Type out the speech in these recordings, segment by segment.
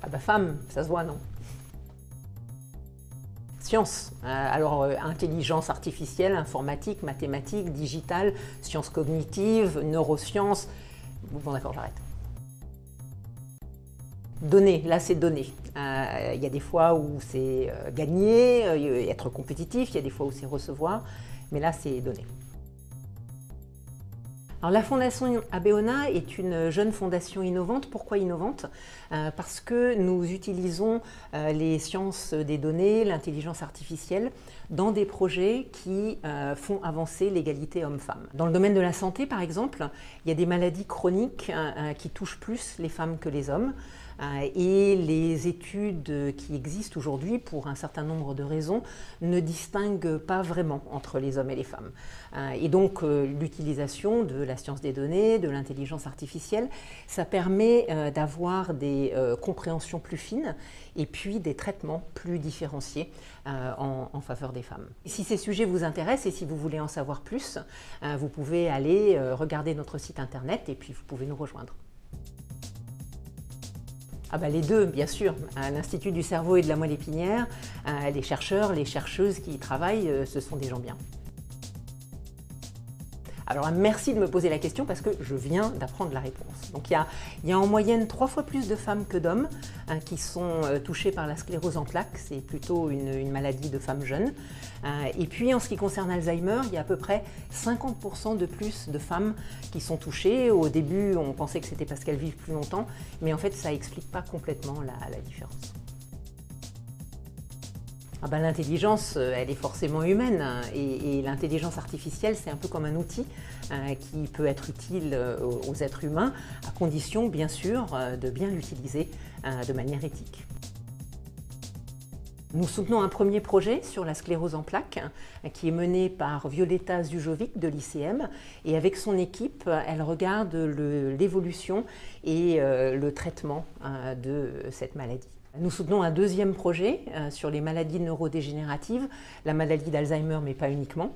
Ah bah femme, ça se voit, non? Sciences, intelligence artificielle, informatique, mathématiques, digitale, sciences cognitives, neurosciences. Bon d'accord, j'arrête. Donner, là c'est donner. Il y a des fois où c'est gagner, être compétitif, il y a des fois où c'est recevoir, mais là c'est donner. Alors, la Fondation Abeona est une jeune fondation innovante. Pourquoi innovante? Parce que nous utilisons les sciences des données, l'intelligence artificielle, dans des projets qui font avancer l'égalité homme-femme. Dans le domaine de la santé, par exemple, il y a des maladies chroniques qui touchent plus les femmes que les hommes. Et les études qui existent aujourd'hui, pour un certain nombre de raisons, ne distinguent pas vraiment entre les hommes et les femmes. Et donc l'utilisation de la science des données, de l'intelligence artificielle, ça permet d'avoir des compréhensions plus fines et puis des traitements plus différenciés en faveur des femmes. Si ces sujets vous intéressent et si vous voulez en savoir plus, vous pouvez aller regarder notre site internet et puis vous pouvez nous rejoindre. Ah bah les deux, bien sûr. À l'Institut du cerveau et de la moelle épinière, les chercheurs, les chercheuses qui y travaillent, ce sont des gens bien. Alors merci de me poser la question parce que je viens d'apprendre la réponse. Donc il y a en moyenne 3 fois plus de femmes que d'hommes qui sont touchées par la sclérose en plaques. C'est plutôt une maladie de femmes jeunes. Et puis en ce qui concerne Alzheimer, il y a à peu près 50% de plus de femmes qui sont touchées. Au début, on pensait que c'était parce qu'elles vivent plus longtemps, mais en fait ça n'explique pas complètement la différence. Ah ben, l'intelligence, elle est forcément humaine et l'intelligence artificielle, c'est un peu comme un outil qui peut être utile aux êtres humains, à condition, bien sûr, de bien l'utiliser de manière éthique. Nous soutenons un premier projet sur la sclérose en plaques qui est mené par Violeta Zujovic de l'ICM et avec son équipe, elle regarde l'évolution et le traitement de cette maladie. Nous soutenons un deuxième projet sur les maladies neurodégénératives, la maladie d'Alzheimer, mais pas uniquement.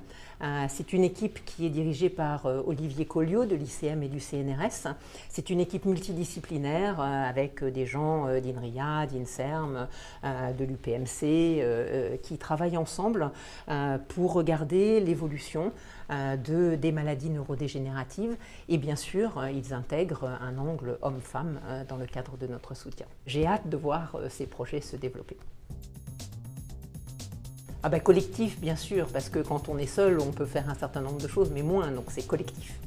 C'est une équipe qui est dirigée par Olivier Colliot de l'ICM et du CNRS. C'est une équipe multidisciplinaire avec des gens d'INRIA, d'INSERM, de l'UPMC qui travaillent ensemble pour regarder l'évolution des maladies neurodégénératives et bien sûr ils intègrent un angle homme-femme dans le cadre de notre soutien. J'ai hâte de voir ces projets se développer. Ah ben, collectif bien sûr, parce que quand on est seul on peut faire un certain nombre de choses mais moins, donc c'est collectif.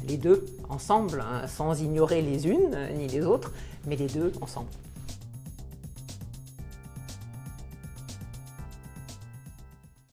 Les deux ensemble, sans ignorer les unes ni les autres, mais les deux ensemble.